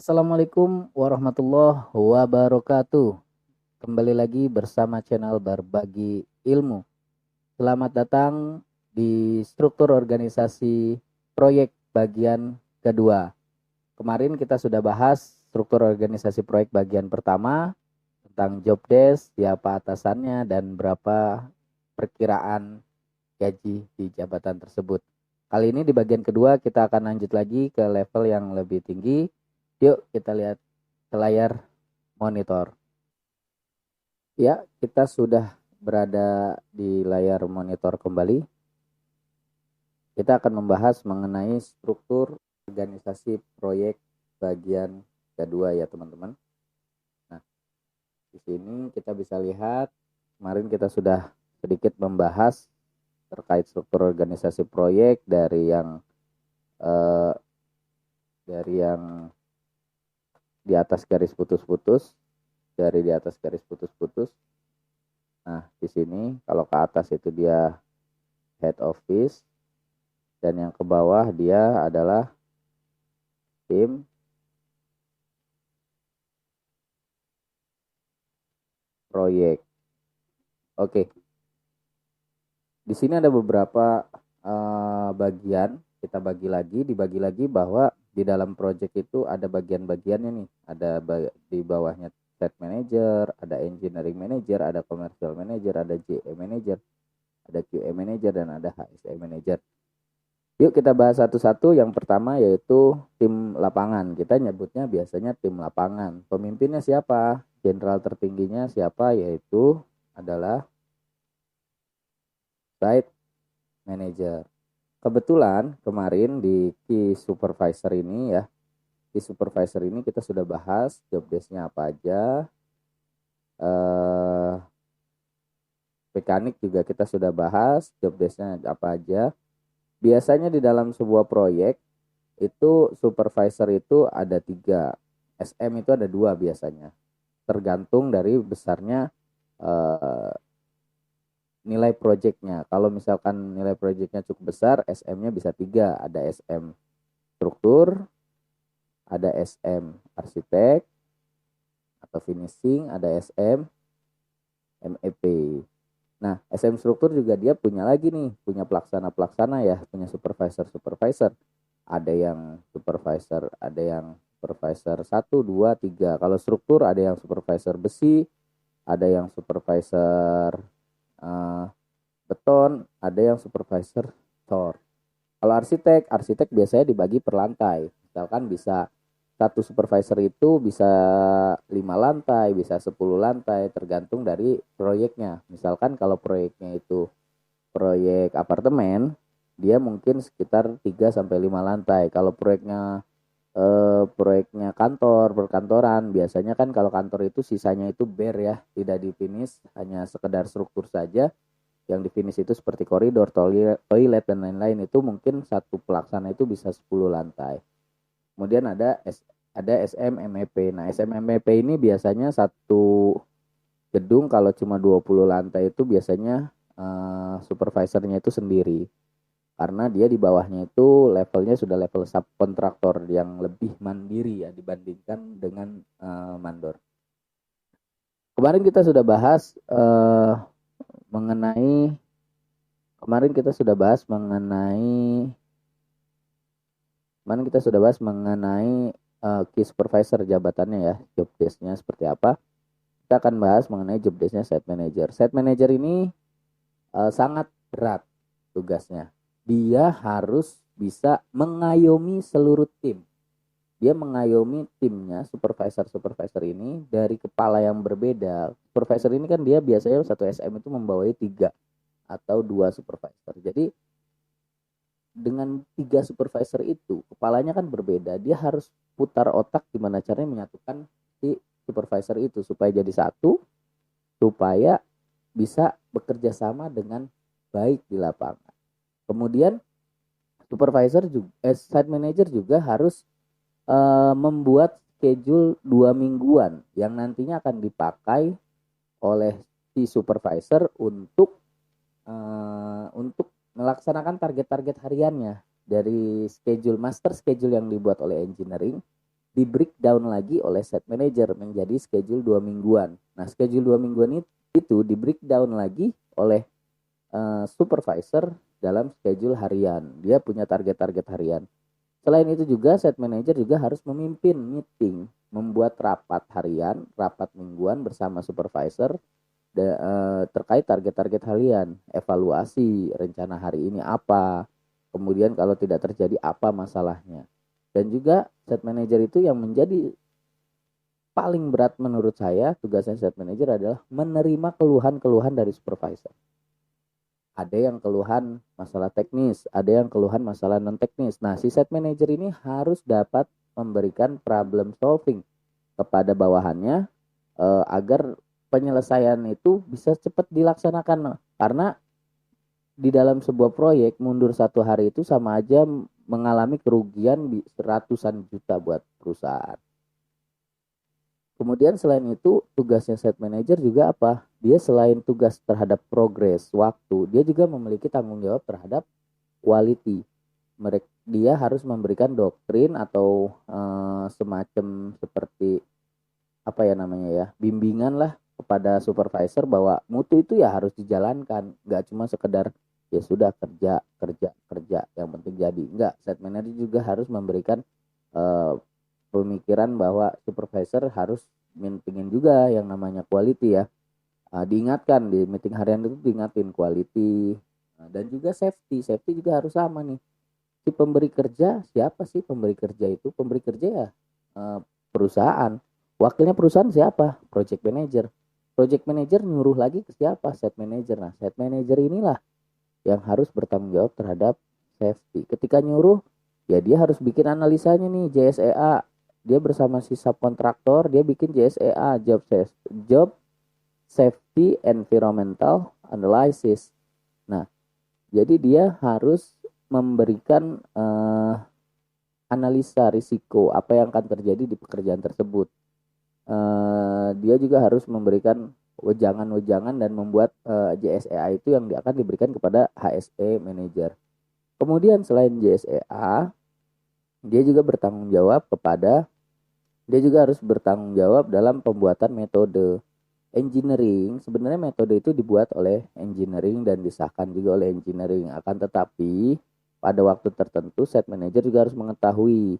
Assalamualaikum warahmatullahi wabarakatuh. Kembali lagi bersama channel Berbagi Ilmu. Selamat datang di struktur organisasi proyek bagian kedua. Kemarin kita sudah bahas struktur organisasi proyek bagian pertama tentang job desk, siapa atasannya, dan berapa perkiraan gaji di jabatan tersebut. Kali ini di bagian kedua kita akan lanjut lagi ke level yang lebih tinggi. Yuk kita lihat ke layar monitor. Ya, kita sudah berada di layar monitor kembali. Kita akan membahas mengenai struktur organisasi proyek bagian kedua ya teman-teman. Nah, di sini kita bisa lihat kemarin kita sudah sedikit membahas terkait struktur organisasi proyek dari yang di atas garis putus-putus, dari di atas garis putus-putus. Nah, di sini kalau ke atas itu dia head office dan yang ke bawah dia adalah tim proyek. Oke. Di sini ada beberapa bagian, kita dibagi lagi bahwa di dalam project itu ada bagian-bagiannya nih. Ada di bawahnya site manager, ada engineering manager, ada commercial manager, ada JE manager, ada QA manager, dan ada HSE manager. Yuk kita bahas satu-satu. Yang pertama yaitu tim lapangan. Kita nyebutnya biasanya tim lapangan. Pemimpinnya siapa? Jenderal tertingginya siapa? Yaitu adalah site manager. Kebetulan kemarin di key supervisor ini ya, key supervisor ini kita sudah bahas job desk-nya apa aja. Mekanik juga kita sudah bahas job desk-nya apa aja. Biasanya di dalam sebuah proyek itu supervisor itu ada 3, SM itu ada 2 biasanya. Tergantung dari besarnya nilai proyeknya. Kalau misalkan nilai proyeknya cukup besar, SM-nya bisa 3. Ada SM struktur, ada SM arsitek atau finishing, ada SM MEP. Nah, SM struktur juga dia punya lagi nih, punya pelaksana ya, punya supervisor. Ada yang supervisor 1, 2, 3. Kalau struktur ada yang supervisor besi, ada yang supervisor beton, ada yang supervisor tor. Kalau arsitek biasanya dibagi per lantai. Misalkan bisa satu supervisor itu bisa 5 lantai, bisa 10 lantai, tergantung dari proyeknya. Misalkan kalau proyeknya itu proyek apartemen, dia mungkin sekitar 3 sampai 5 lantai. Kalau proyeknya perkantoran, biasanya kan kalau kantor itu sisanya itu bare ya, tidak di finish, hanya sekedar struktur saja. Yang di finish itu seperti koridor, toilet dan lain-lain, itu mungkin satu pelaksana itu bisa 10 lantai. Kemudian ada SM MEP. Nah, SM MEP ini biasanya satu gedung kalau cuma 20 lantai itu biasanya supervisornya itu sendiri. Karena dia di bawahnya itu levelnya sudah level subkontraktor yang lebih mandiri ya dibandingkan dengan mandor. Kemarin kita sudah bahas mengenai key supervisor jabatannya ya, job desk-nya seperti apa. Kita akan bahas mengenai job desk-nya site manager. Site manager ini sangat berat tugasnya. Dia harus bisa mengayomi seluruh tim. Dia mengayomi timnya, supervisor ini dari kepala yang berbeda. Supervisor ini kan dia biasanya satu SM itu membawai 3 atau 2 supervisor. Jadi dengan 3 supervisor itu kepalanya kan berbeda. Dia harus putar otak gimana caranya menyatukan si supervisor itu supaya jadi satu, supaya bisa bekerja sama dengan baik di lapangan. Kemudian site manager juga harus membuat schedule 2 mingguan yang nantinya akan dipakai oleh si supervisor untuk melaksanakan target-target hariannya dari master schedule yang dibuat oleh engineering. di breakdown lagi oleh set manager menjadi schedule 2 mingguan. Nah, schedule 2 mingguan itu di breakdown lagi oleh supervisor dalam schedule harian. Dia punya target-target harian. Selain itu juga set manager juga harus memimpin meeting, membuat rapat harian, rapat mingguan bersama supervisor terkait target-target harian, evaluasi rencana hari ini apa, kemudian kalau tidak terjadi apa masalahnya. Dan juga set manager itu yang menjadi paling berat menurut saya, tugasnya set manager adalah menerima keluhan-keluhan dari supervisor. Ada yang keluhan masalah teknis, ada yang keluhan masalah non teknis. Nah, si set manager ini harus dapat memberikan problem solving kepada bawahannya agar penyelesaian itu bisa cepat dilaksanakan. Karena di dalam sebuah proyek mundur 1 hari itu sama aja mengalami kerugian ratusan juta buat perusahaan. Kemudian selain itu tugasnya set manager juga apa? Dia selain tugas terhadap progres waktu, dia juga memiliki tanggung jawab terhadap quality. Dia harus memberikan doktrin atau semacam seperti apa ya namanya ya, bimbingan lah kepada supervisor bahwa mutu itu ya harus dijalankan, nggak cuma sekedar ya sudah kerja kerja kerja yang penting jadi. Nggak, set manager juga harus memberikan pemikiran bahwa supervisor harus mintingin juga yang namanya quality ya. Diingatkan di meeting harian itu, diingatin quality. Dan juga safety juga harus sama nih. Si pemberi kerja, siapa sih pemberi kerja itu? Pemberi kerja ya perusahaan. Wakilnya perusahaan siapa? Project manager. Project manager nyuruh lagi ke siapa? Set manager. Nah, set manager inilah yang harus bertanggung jawab terhadap safety. Ketika nyuruh, ya dia harus bikin analisanya nih, JSEA. Dia bersama si subkontraktor, dia bikin JSEA, job safety environmental analysis. Nah, jadi dia harus memberikan analisa risiko apa yang akan terjadi di pekerjaan tersebut. Dia juga harus memberikan wejangan-wejangan dan membuat JSEA itu yang akan diberikan kepada HSE manager. Kemudian selain JSEA, dia juga harus bertanggung jawab dalam pembuatan metode engineering. Sebenarnya metode itu dibuat oleh engineering dan disahkan juga oleh engineering. Akan tetapi pada waktu tertentu set manager juga harus mengetahui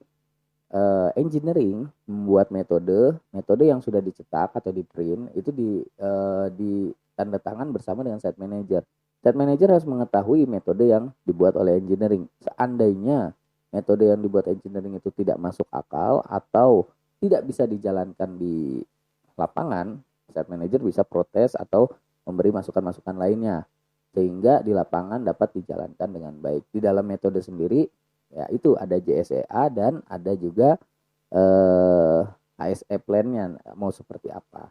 engineering membuat metode yang sudah dicetak atau di print itu di tanda tangan bersama dengan set manager. Set manager harus mengetahui metode yang dibuat oleh engineering. Seandainya metode yang dibuat engineering itu tidak masuk akal atau tidak bisa dijalankan di lapangan, set manager bisa protes atau memberi masukan-masukan lainnya sehingga di lapangan dapat dijalankan dengan baik. Di dalam metode sendiri ya itu ada JSEA dan ada juga HSE plan-nya mau seperti apa.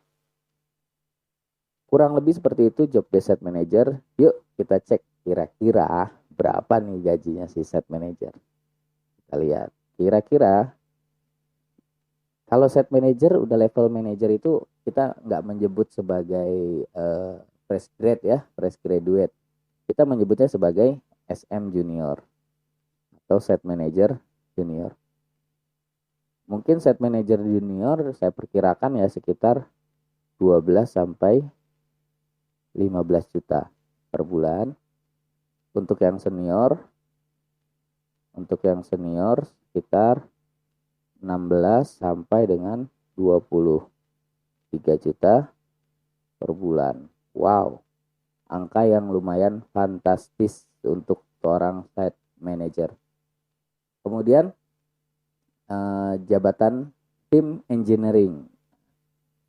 Kurang lebih seperti itu job desk set manager. Yuk kita cek kira-kira berapa nih gajinya si set manager. Kita lihat kira-kira kalau set manager udah level manager itu kita nggak menyebut sebagai fresh grade ya, fresh graduate. Kita menyebutnya sebagai SM junior atau set manager junior. Mungkin set manager junior saya perkirakan ya sekitar 12 sampai 15 juta per bulan. Untuk yang senior sekitar 16 sampai dengan 23 juta per bulan. Wow, angka yang lumayan fantastis untuk seorang site manager. Kemudian jabatan tim engineering.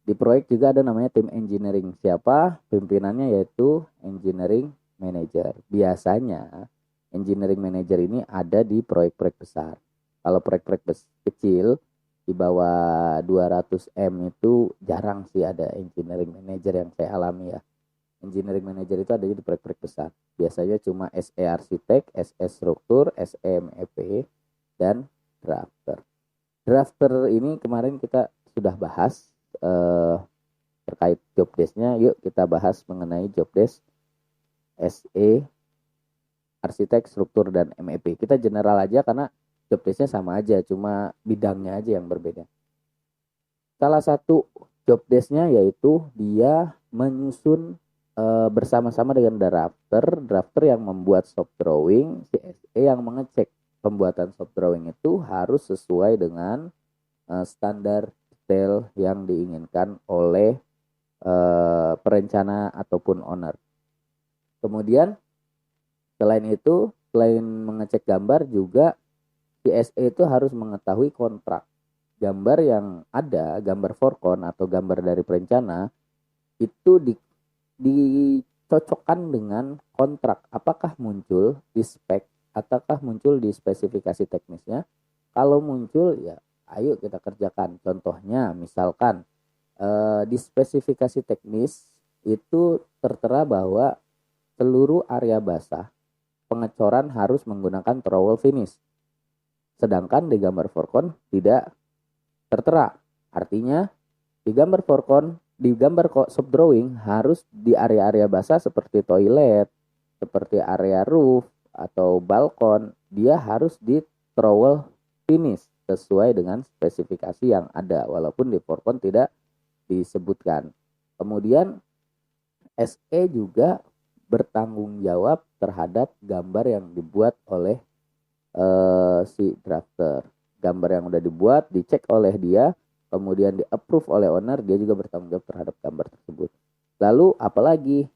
Di proyek juga ada namanya tim engineering. Siapa? Pimpinannya yaitu engineering manager. Biasanya engineering manager ini ada di proyek-proyek besar. Kalau proyek-proyek kecil di bawah 200 M itu jarang sih ada engineering manager yang saya alami ya. Engineering manager itu ada di proyek-proyek besar. Biasanya cuma SE arsitek, SE struktur, SE MEP, dan drafter. Drafter ini kemarin kita sudah bahas terkait job desk-nya. Yuk kita bahas mengenai job desk SE arsitek struktur dan MEP. Kita general aja karena job desknya sama aja, cuma bidangnya aja yang berbeda. Salah satu job desknya yaitu dia menyusun bersama-sama dengan drafter yang membuat soft drawing, CSE yang mengecek pembuatan soft drawing itu harus sesuai dengan standar detail yang diinginkan oleh perencana ataupun owner. Kemudian selain mengecek gambar juga CSE itu harus mengetahui kontrak. Gambar yang ada, gambar forecon atau gambar dari perencana itu dicocokkan dengan kontrak. Apakah muncul di spek ataukah muncul di spesifikasi teknisnya? Kalau muncul ya ayo kita kerjakan. Contohnya misalkan di spesifikasi teknis itu tertera bahwa seluruh area basah pengecoran harus menggunakan trowel finish. Sedangkan di gambar forecon tidak tertera. Artinya di gambar forecon, di gambar soft drawing harus di area-area basah seperti toilet, seperti area roof atau balkon, dia harus di trowel finish sesuai dengan spesifikasi yang ada, walaupun di forecon tidak disebutkan. Kemudian SE juga bertanggung jawab terhadap gambar yang dibuat oleh si drafter. Gambar yang udah dibuat dicek oleh dia, kemudian di approve oleh owner, dia juga bertanggung jawab terhadap gambar tersebut. Lalu apalagi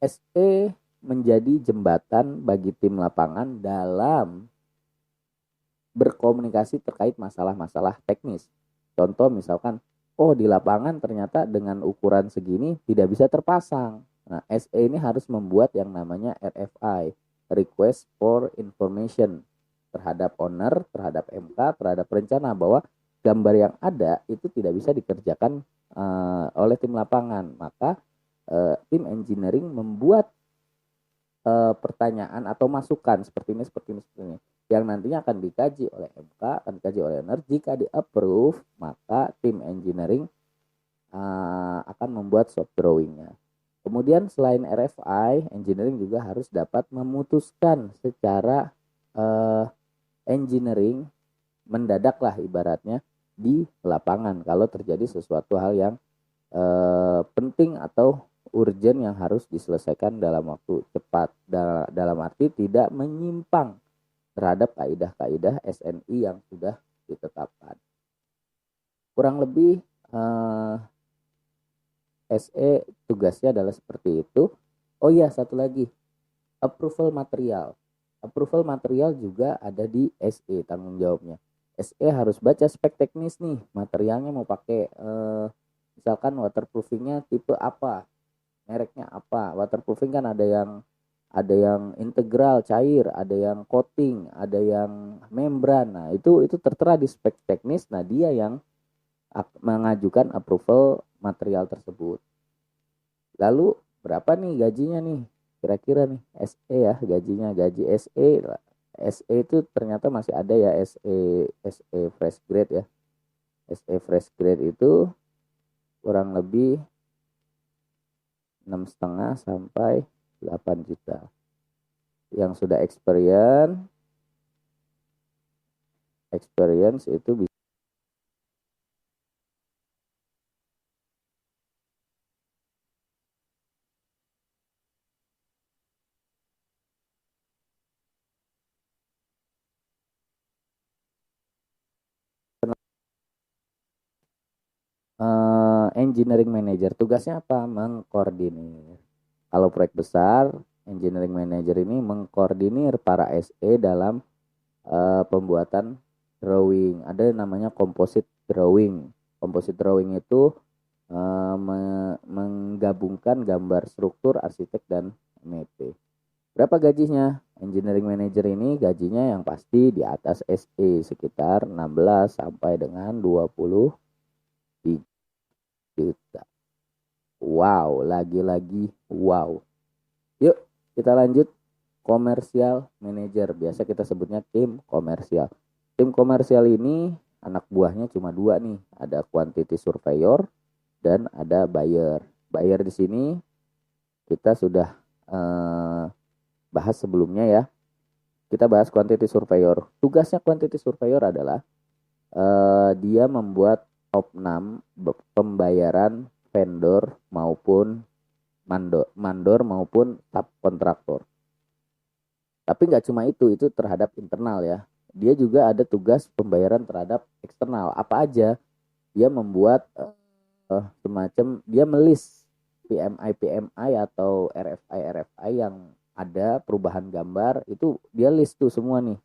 SE menjadi jembatan bagi tim lapangan dalam berkomunikasi terkait masalah-masalah teknis. Contoh misalkan, oh di lapangan ternyata dengan ukuran segini tidak bisa terpasang. Nah, SE ini harus membuat yang namanya RFI, Request for Information, terhadap owner, terhadap MK, terhadap perencana bahwa gambar yang ada itu tidak bisa dikerjakan oleh tim lapangan. Maka tim engineering membuat pertanyaan atau masukan seperti ini, yang nantinya akan dikaji oleh MK, akan dikaji oleh owner. Jika di approve, maka tim engineering akan membuat soft drawingnya. Kemudian selain RFI, engineering juga harus dapat memutuskan secara engineering mendadak lah ibaratnya di lapangan kalau terjadi sesuatu hal yang penting atau urgent yang harus diselesaikan dalam waktu cepat, dalam arti tidak menyimpang terhadap kaidah-kaidah SNI yang sudah ditetapkan. Kurang lebih SE tugasnya adalah seperti itu. Oh iya, satu lagi, approval material. Approval material juga ada di SE tanggung jawabnya. SE harus baca spek teknis nih, materialnya mau pakai misalkan waterproofingnya tipe apa, mereknya apa. Waterproofing kan ada yang integral cair, ada yang coating, ada yang membran. Nah, itu tertera di spek teknis. Nah, dia yang mengajukan approval material tersebut. Lalu berapa nih gajinya nih? Kira-kira nih SE ya, gaji SE itu ternyata masih ada ya, SE fresh grade ya. SE fresh grade itu kurang lebih 6,5 sampai 8 juta. Yang sudah experience itu bisa engineering manager. Tugasnya apa? Mengkoordinir. Kalau proyek besar, engineering manager ini mengkoordinir para SE dalam pembuatan drawing. Ada namanya composite drawing. Composite drawing itu menggabungkan gambar struktur, arsitek, dan MEP. Berapa gajinya? Engineering manager ini gajinya yang pasti di atas SE sekitar 16 sampai dengan 23 juta. Wow, lagi-lagi wow. Yuk kita lanjut. Komersial manager, biasa kita sebutnya tim komersial. Tim komersial ini anak buahnya cuma dua nih, ada quantity surveyor dan ada buyer. Buyer di sini kita sudah bahas sebelumnya ya. kita bahas quantity surveyor. Tugasnya quantity surveyor adalah dia membuat top 6 pembayaran vendor maupun mandor maupun subkontraktor. Tapi nggak cuma itu terhadap internal ya. Dia juga ada tugas pembayaran terhadap eksternal. Apa aja? Dia membuat semacam dia melis PMI atau RFI yang ada perubahan gambar, itu dia list tuh semua nih.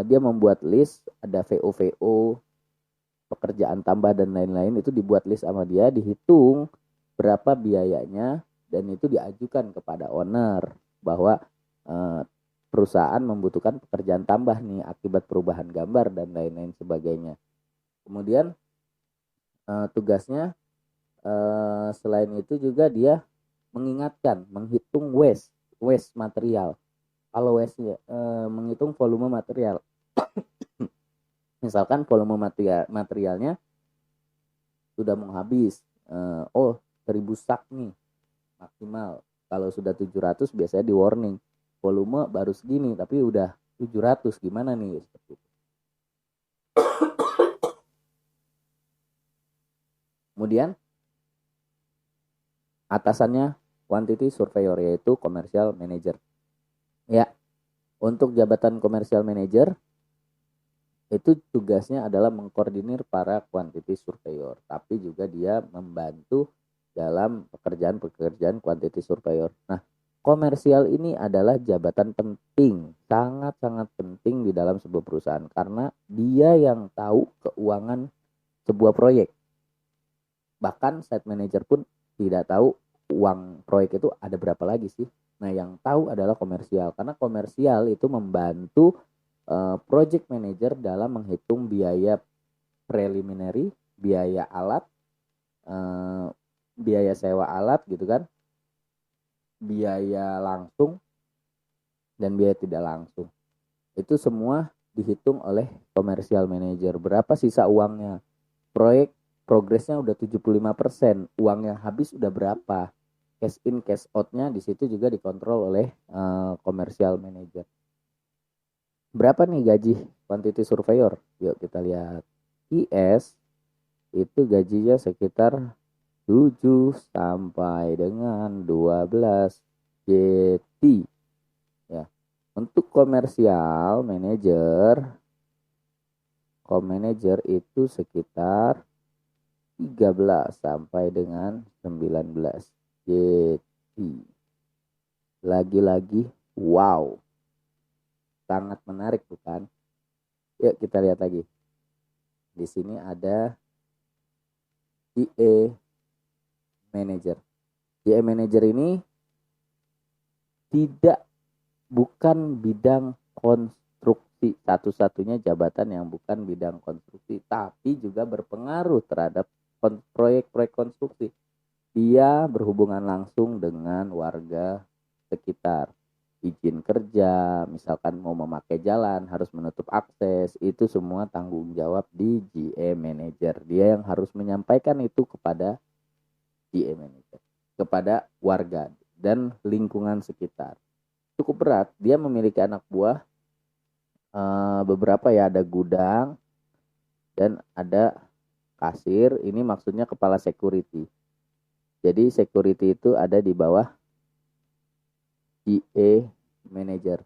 Dia membuat list, ada VO, pekerjaan tambah dan lain-lain, itu dibuat list sama dia, dihitung berapa biayanya, dan itu diajukan kepada owner bahwa perusahaan membutuhkan pekerjaan tambah nih akibat perubahan gambar dan lain-lain sebagainya. Kemudian tugasnya selain itu juga dia mengingatkan, menghitung waste material. Kalau waste menghitung volume material. Misalkan volume materialnya sudah mau habis, 1000 sak nih maksimal. Kalau sudah 700 biasanya di warning, volume baru segini tapi udah 700, gimana nih, seperti itu. Kemudian atasannya quantity surveyor, yaitu commercial manager. Ya, untuk jabatan commercial manager itu tugasnya adalah mengkoordinir para quantity surveyor, tapi juga dia membantu dalam pekerjaan quantity surveyor. Nah, komersial ini adalah jabatan penting, sangat-sangat penting di dalam sebuah perusahaan, karena dia yang tahu keuangan sebuah proyek. Bahkan site manager pun tidak tahu uang proyek itu ada berapa lagi sih. Nah, yang tahu adalah komersial, karena komersial itu membantu project manager dalam menghitung biaya preliminary, biaya alat, biaya sewa alat gitu kan, biaya langsung dan biaya tidak langsung. Itu semua dihitung oleh commercial manager. Berapa sisa uangnya? Proyek progresnya udah 75%, uang yang habis udah berapa? Cash in cash out-nya di situ juga dikontrol oleh commercial manager. Berapa nih gaji quantity surveyor? Yuk kita lihat. IS itu gajinya sekitar 7 sampai dengan 12 JT. Ya. Untuk komersial manager itu sekitar 13 sampai dengan 19 JT. Lagi-lagi wow. Sangat menarik bukan? Yuk kita lihat lagi. Di sini ada GA manager. GA manager ini bukan bidang konstruksi, satu-satunya jabatan yang bukan bidang konstruksi, tapi juga berpengaruh terhadap proyek-proyek konstruksi. Dia berhubungan langsung dengan warga sekitar. Izin kerja, misalkan mau memakai jalan, harus menutup akses, itu semua tanggung jawab di GA manager. Dia yang harus menyampaikan itu kepada GA manager, kepada warga dan lingkungan sekitar. Cukup berat, dia memiliki anak buah, beberapa ya, ada gudang dan ada kasir. Ini maksudnya kepala security. Jadi security itu ada di bawah GA manager.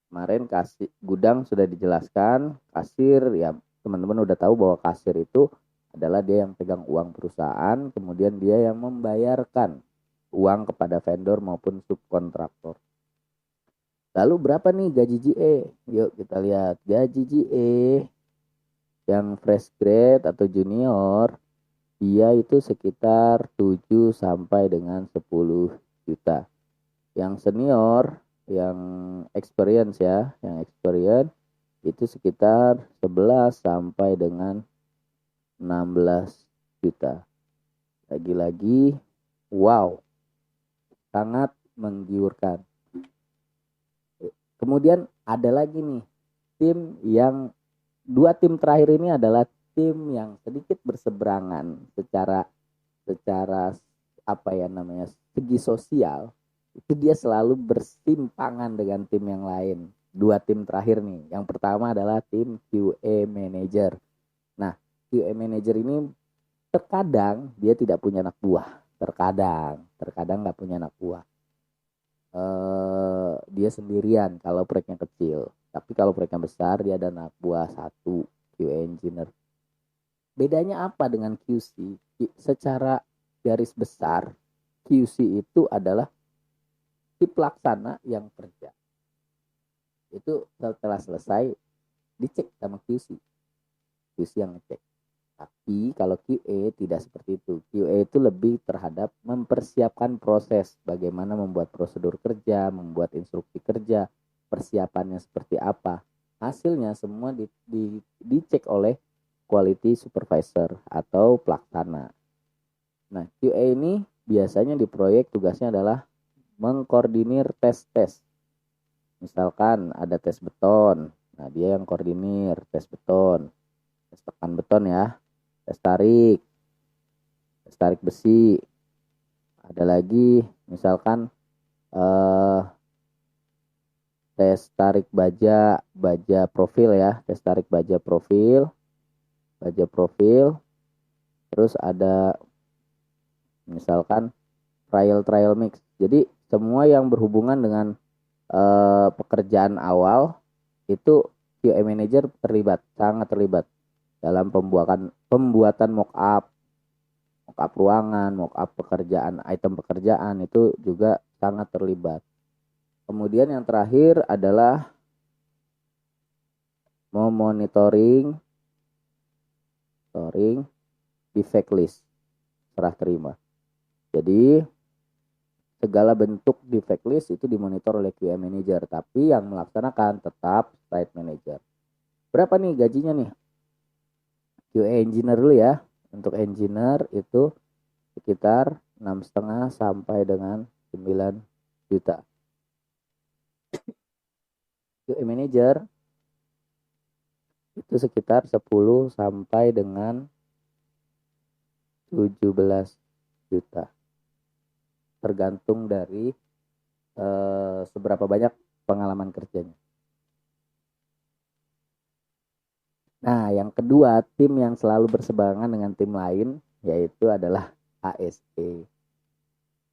Kemarin kasir gudang sudah dijelaskan, kasir ya teman-teman udah tahu bahwa kasir itu adalah dia yang pegang uang perusahaan, kemudian dia yang membayarkan uang kepada vendor maupun subkontraktor. Lalu berapa nih gaji GA? Yuk kita lihat gaji GA yang fresh grade atau junior, dia itu sekitar 7 sampai dengan 10 juta. Yang senior, yang experience ya, yang experience itu sekitar 11 sampai dengan 16 juta. Lagi-lagi wow, sangat menggiurkan. Kemudian ada lagi nih dua tim terakhir ini adalah tim yang sedikit berseberangan secara apa ya namanya, segi sosial. Itu dia selalu bersimpangan dengan tim yang lain. dua tim terakhir nih. Yang pertama adalah tim QA Manager. Nah, QA Manager ini terkadang dia tidak punya anak buah. Terkadang nggak punya anak buah. Dia sendirian kalau proyeknya kecil. Tapi kalau proyeknya besar, dia ada anak buah satu QA Engineer. Bedanya apa dengan QC? Secara garis besar, QC itu adalah si pelaksana yang kerja. Itu setelah selesai, dicek sama QC. QC yang ngecek. Tapi kalau QA tidak seperti itu. QA itu lebih terhadap mempersiapkan proses. Bagaimana membuat prosedur kerja, membuat instruksi kerja, persiapannya seperti apa. Hasilnya semua dicek oleh quality supervisor atau pelaksana. Nah, QA ini biasanya di proyek tugasnya adalah mengkoordinir tes-tes. Misalkan ada tes beton. Nah, dia yang koordinir tes beton. Tes tekan beton ya. Tes tarik besi. Ada lagi misalkan tes tarik baja profil ya, tes tarik baja profil. Terus ada misalkan trial mix. Jadi semua yang berhubungan dengan pekerjaan awal itu QA manager sangat terlibat dalam pembuatan mock-up ruangan, mock-up pekerjaan, item pekerjaan itu juga sangat terlibat. Kemudian yang terakhir adalah memonitoring defect list serah terima. Jadi segala bentuk defect list itu dimonitor oleh QA manager, tapi yang melaksanakan tetap site manager. Berapa nih gajinya nih? QA engineer dulu ya. Untuk engineer itu sekitar 6,5 sampai dengan 9 juta. QA manager itu sekitar 10 sampai dengan 17 juta. Tergantung dari seberapa banyak pengalaman kerjanya. Nah, yang kedua, tim yang selalu berseberangan dengan tim lain yaitu adalah HSE.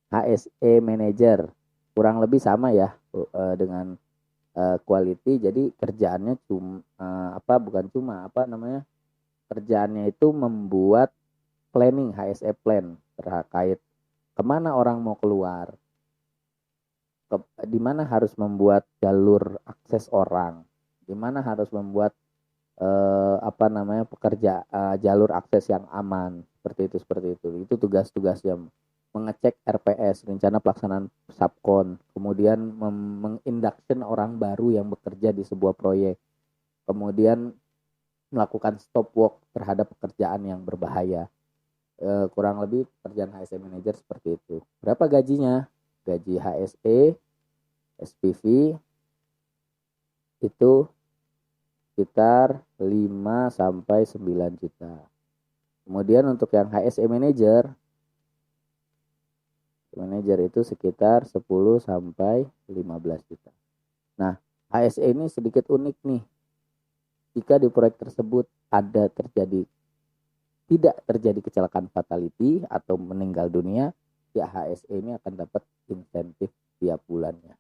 HSE manager kurang lebih sama ya dengan quality. Jadi kerjaannya kerjaannya itu membuat planning, HSE plan terkait kemana orang mau keluar, di mana harus membuat jalur akses orang, di mana harus membuat jalur akses yang aman, seperti itu. Itu tugas-tugasnya. Mengecek RPS, rencana pelaksanaan subkon, kemudian menginduction orang baru yang bekerja di sebuah proyek, kemudian melakukan stop work terhadap pekerjaan yang berbahaya. Kurang lebih pekerjaan HSE manager seperti itu. Berapa gajinya? Gaji HSE SPV itu sekitar 5 sampai 9 juta. Kemudian untuk yang HSE manager itu sekitar 10 sampai 15 juta. Nah, HSE ini sedikit unik nih. Jika di proyek tersebut tidak terjadi kecelakaan fatality atau meninggal dunia, ya HSE ini akan dapat insentif tiap bulannya.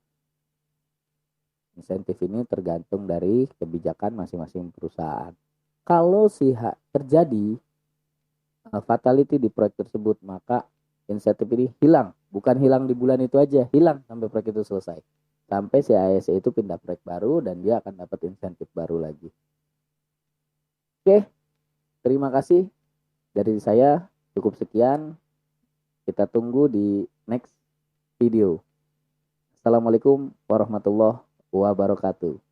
Insentif ini tergantung dari kebijakan masing-masing perusahaan. Kalau terjadi fatality di proyek tersebut, maka insentif ini hilang. Bukan hilang di bulan itu aja, hilang sampai proyek itu selesai. Sampai si HSE itu pindah proyek baru dan dia akan dapat insentif baru lagi. Oke, terima kasih dari saya. Cukup sekian. Kita tunggu di next video. Assalamualaikum warahmatullahi wabarakatuh.